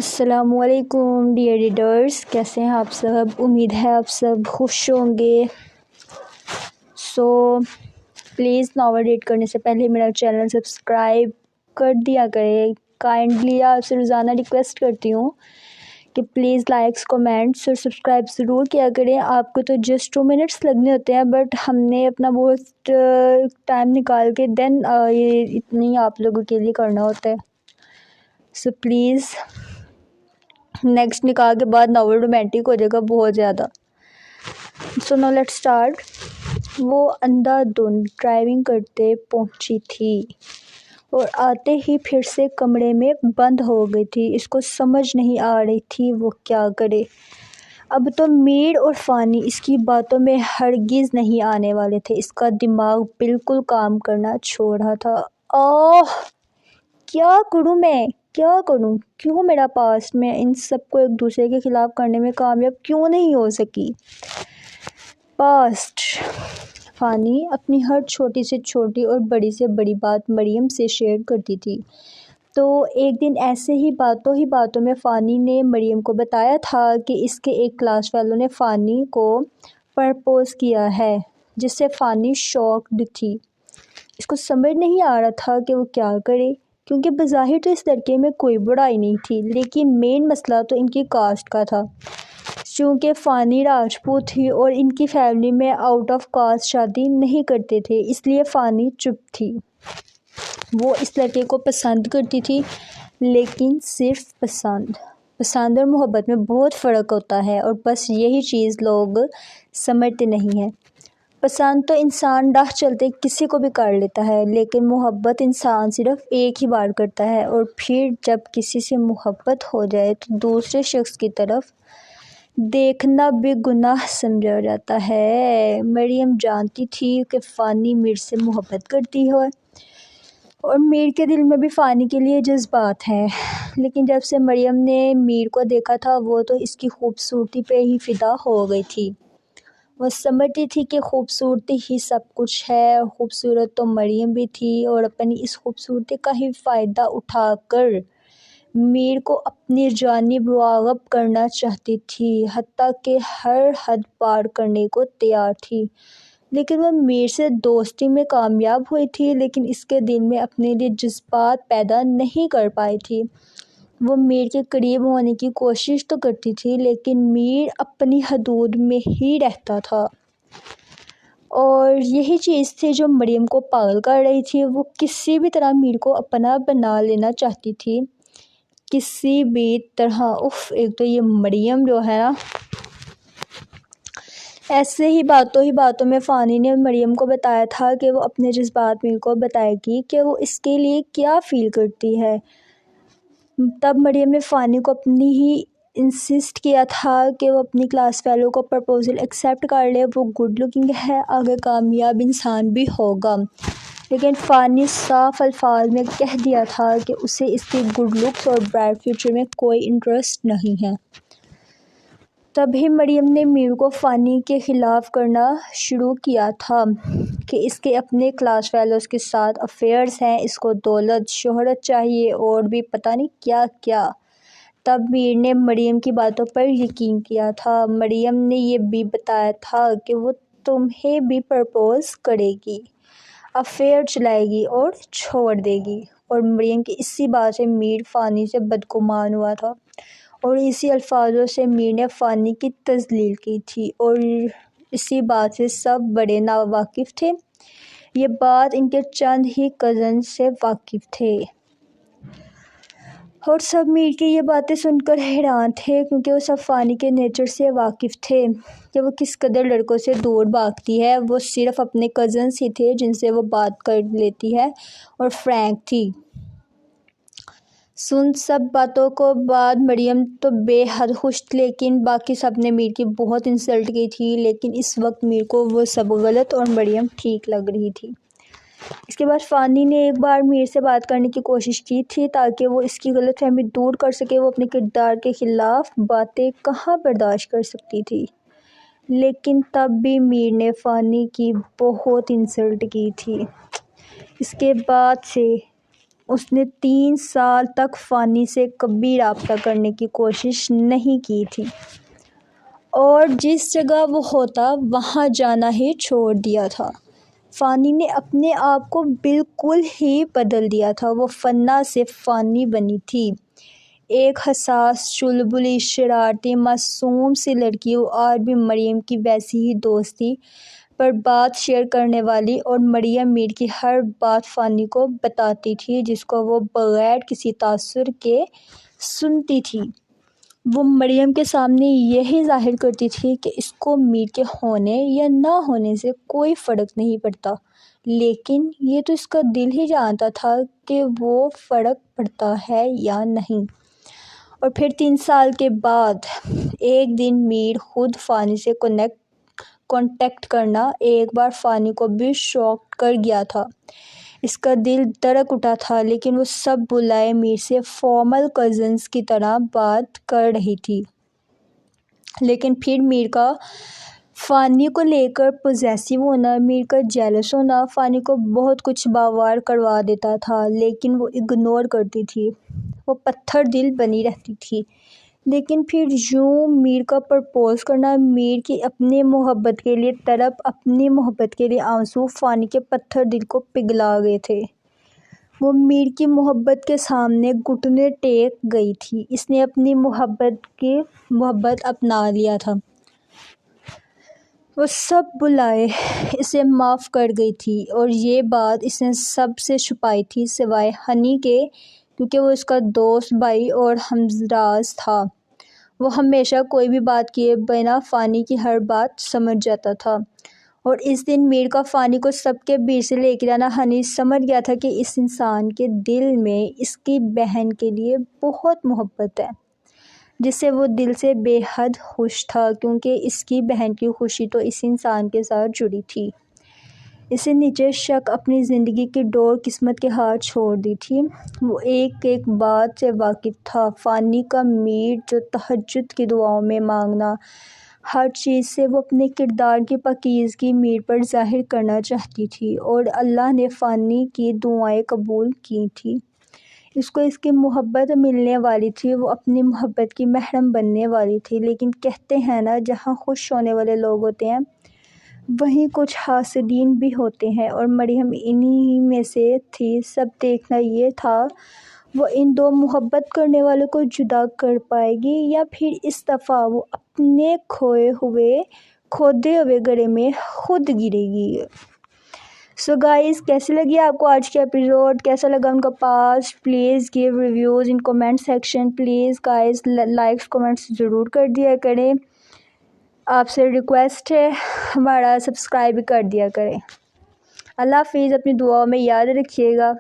السلام علیکم dear readers, کیسے ہیں آپ سب؟ امید ہے آپ سب خوش ہوں گے۔ پلیز ناول ریڈ کرنے سے پہلے میرا چینل سبسکرائب کر دیا کرے۔ کائنڈلی آپ سے روزانہ ریکویسٹ کرتی ہوں کہ پلیز لائکس، کومنٹس اور سبسکرائب ضرور کیا کریں۔ آپ کو تو جسٹ 2 منٹس لگنے ہوتے ہیں، بٹ ہم نے اپنا بہت ٹائم نکال کے یہ اتنی آپ لوگوں کے لیے کرنا ہوتا ہے۔ پلیز نیکسٹ نکاح کے بعد ناول رومانٹک ہو جائے گا بہت زیادہ۔ Now let's start. وہ اندھا دھند ڈرائیونگ کرتے پہنچی تھی اور آتے ہی پھر سے کمرے میں بند ہو گئی تھی۔ اس کو سمجھ نہیں آ رہی تھی وہ کیا کرے۔ اب تو میر اور فانی اس کی باتوں میں ہرگز نہیں آنے والے تھے۔ اس کا دماغ بالکل کام کرنا چھوڑ رہا تھا۔ کیا کروں میں؟ کیا کروں؟ کیوں میرا پاسٹ میں ان سب کو ایک دوسرے کے خلاف کرنے میں کامیاب کیوں نہیں ہو سکی؟ پاسٹ۔ فانی اپنی ہر چھوٹی سے چھوٹی اور بڑی سے بڑی بات مریم سے شیئر کرتی تھی۔ تو ایک دن ایسے ہی باتوں میں فانی نے مریم کو بتایا تھا کہ اس کے ایک کلاس فیلو نے فانی کو پرپوز کیا ہے، جس سے فانی شاکڈ تھی۔ اس کو سمجھ نہیں آ رہا تھا کہ وہ کیا کرے، کیونکہ بظاہر تو اس لڑکے میں کوئی برائی نہیں تھی، لیکن مین مسئلہ تو ان کی کاسٹ کا تھا۔ چونکہ فانی راجپوت تھی اور ان کی فیملی میں آؤٹ آف کاسٹ شادی نہیں کرتے تھے، اس لیے فانی چپ تھی۔ وہ اس لڑکے کو پسند کرتی تھی، لیکن صرف پسند اور محبت میں بہت فرق ہوتا ہے، اور بس یہی چیز لوگ سمجھتے نہیں ہیں۔ پسند تو انسان راہ چلتے کسی کو بھی کر لیتا ہے، لیکن محبت انسان صرف ایک ہی بار کرتا ہے، اور پھر جب کسی سے محبت ہو جائے تو دوسرے شخص کی طرف دیکھنا بھی گناہ سمجھا جاتا ہے۔ مریم جانتی تھی کہ فانی میر سے محبت کرتی ہے اور میر کے دل میں بھی فانی کے لیے جذبات ہیں، لیکن جب سے مریم نے میر کو دیکھا تھا وہ تو اس کی خوبصورتی پہ ہی فدا ہو گئی تھی۔ وہ سمجھتی تھی کہ خوبصورتی ہی سب کچھ ہے۔ خوبصورت تو مریم بھی تھی، اور اپنی اس خوبصورتی کا ہی فائدہ اٹھا کر میر کو اپنی جانب راغب کرنا چاہتی تھی، حتیٰ کہ ہر حد پار کرنے کو تیار تھی۔ لیکن وہ میر سے دوستی میں کامیاب ہوئی تھی، لیکن اس کے دل میں اپنے لیے جذبات پیدا نہیں کر پائی تھی۔ وہ میر کے قریب ہونے کی کوشش تو کرتی تھی، لیکن میر اپنی حدود میں ہی رہتا تھا، اور یہی چیز تھی جو مریم کو پاگل کر رہی تھی۔ وہ کسی بھی طرح میر کو اپنا بنا لینا چاہتی تھی، کسی بھی طرح۔ ایک تو یہ مریم جو ہے نا، ایسے ہی باتوں میں فانی نے مریم کو بتایا تھا کہ وہ اپنے جذبات میر کو بتائے گی کہ وہ اس کے لیے کیا فیل کرتی ہے۔ تب مریم نے فانی کو اپنی ہی انسسٹ کیا تھا کہ وہ اپنی کلاس فیلو کو پرپوزل ایکسیپٹ کر لے، وہ گڈ لکنگ ہے، آگے کامیاب انسان بھی ہوگا۔ لیکن فانی صاف الفاظ میں کہہ دیا تھا کہ اسے اس کی گڈ لکس اور برائٹ فیوچر میں کوئی انٹرسٹ نہیں ہے۔ تبھی مریم نے میر کو فانی کے خلاف کرنا شروع کیا تھا کہ اس کے اپنے کلاس فیلوز کے ساتھ افیئرز ہیں، اس کو دولت، شہرت چاہیے اور بھی پتہ نہیں کیا کیا۔ تب میر نے مریم کی باتوں پر یقین کیا تھا۔ مریم نے یہ بھی بتایا تھا کہ وہ تمہیں بھی پرپوز کرے گی، افیئر چلائے گی اور چھوڑ دے گی، اور مریم کی اسی بات سے میر فانی سے بدگمان ہوا تھا، اور اسی الفاظوں سے میر نے فانی کی تذلیل کی تھی، اور اسی بات سے سب بڑے ناواقف تھے۔ یہ بات ان کے چند ہی کزنز سے واقف تھے، اور سب میر کی یہ باتیں سن کر حیران تھے، کیونکہ وہ سب فانی کے نیچر سے واقف تھے کہ وہ کس قدر لڑکوں سے دور بھاگتی ہے۔ وہ صرف اپنے کزنز ہی تھے جن سے وہ بات کر لیتی ہے، اور فرینک تھی۔ سن سب باتوں کو بعد مریم تو بے حد خوش، لیکن باقی سب نے میر کی بہت انسلٹ کی تھی، لیکن اس وقت میر کو وہ سب غلط اور مریم ٹھیک لگ رہی تھی۔ اس کے بعد فانی نے ایک بار میر سے بات کرنے کی کوشش کی تھی تاکہ وہ اس کی غلط فہمی دور کر سکے۔ وہ اپنے کردار کے خلاف باتیں کہاں برداشت کر سکتی تھی، لیکن تب بھی میر نے فانی کی بہت انسلٹ کی تھی۔ اس کے بعد سے اس نے 3 سال تک فانی سے کبھی رابطہ کرنے کی کوشش نہیں کی تھی اور جس جگہ وہ ہوتا وہاں جانا ہی چھوڑ دیا تھا۔ فانی نے اپنے آپ کو بالکل ہی بدل دیا تھا، وہ فنا سے فانی بنی تھی، ایک حساس، چلبلی، شرارتی، معصوم سی لڑکی۔ وہ آج بھی مریم کی ویسی ہی دوست تھی، پر بات شیئر کرنے والی، اور مریم میر کی ہر بات فانی کو بتاتی تھی جس کو وہ بغیر کسی تاثر کے سنتی تھی۔ وہ مریم کے سامنے یہی ظاہر کرتی تھی کہ اس کو میر کے ہونے یا نہ ہونے سے کوئی فرق نہیں پڑتا، لیکن یہ تو اس کا دل ہی جانتا تھا کہ وہ فرق پڑتا ہے یا نہیں۔ اور پھر 3 سال کے بعد ایک دن میر خود فانی سے کانٹیکٹ کرنا ایک بار فانی کو بھی شاک کر گیا تھا۔ اس کا دل دھڑک اٹھا تھا، لیکن وہ سب بلائے میر سے فارمل کزنز کی طرح بات کر رہی تھی۔ لیکن پھر میر کا فانی کو لے کر پوزیسیو ہونا، میر کا جیلس ہونا فانی کو بہت کچھ باور کروا دیتا تھا، لیکن وہ اگنور کرتی تھی، وہ پتھر دل بنی رہتی تھی۔ لیکن پھر یوں میر کا پرپوز کرنا، میر کی اپنی محبت کے لیے تڑپ، اپنی محبت کے لیے آنسو فانی کے پتھر دل کو پگھلا گئے تھے۔ وہ میر کی محبت کے سامنے گھٹنے ٹیک گئی تھی، اس نے اپنی محبت اپنا لیا تھا، وہ سب بلائے اسے معاف کر گئی تھی، اور یہ بات اس نے سب سے چھپائی تھی سوائے ہنی کے، کیونکہ وہ اس کا دوست، بھائی اور ہمراز تھا۔ وہ ہمیشہ کوئی بھی بات کیے بنا فانی کی ہر بات سمجھ جاتا تھا، اور اس دن میر کا فانی کو سب کے بیچ سے لے کے جانا، ہنی سمجھ گیا تھا کہ اس انسان کے دل میں اس کی بہن کے لیے بہت محبت ہے، جس سے وہ دل سے بے حد خوش تھا، کیونکہ اس کی بہن کی خوشی تو اس انسان کے ساتھ جڑی تھی۔ اسے نیچے شک اپنی زندگی کی ڈور قسمت کے ہاتھ چھوڑ دی تھی۔ وہ ایک ایک بات سے واقف تھا، فانی کا میر جو تہجد کی دعاؤں میں مانگنا، ہر چیز سے وہ اپنے کردار کی پاکیزگی میر پر ظاہر کرنا چاہتی تھی، اور اللہ نے فانی کی دعائیں قبول کی تھی۔ اس کو اس کی محبت ملنے والی تھی، وہ اپنی محبت کی محرم بننے والی تھی۔ لیکن کہتے ہیں نا، جہاں خوش ہونے والے لوگ ہوتے ہیں وہیں کچھ حاسدین بھی ہوتے ہیں، اور مریم انہی میں سے تھی۔ سب دیکھنا یہ تھا وہ ان دو محبت کرنے والوں کو جدا کر پائے گی، یا پھر اس دفعہ وہ اپنے کھودے ہوئے گڑھے میں خود گرے گی۔ سو گائز، کیسی لگی آپ کو آج کے ایپیسوڈ؟ کیسا لگا ان کا past? Please give reviews in comment section. Please guys likes comments ضرور کر دیا کریں، آپ سے ریکویسٹ ہے، ہمارا سبسکرائب بھی کر دیا کریں۔ اللہ حافظ، اپنی دعاؤں میں یاد رکھیے گا۔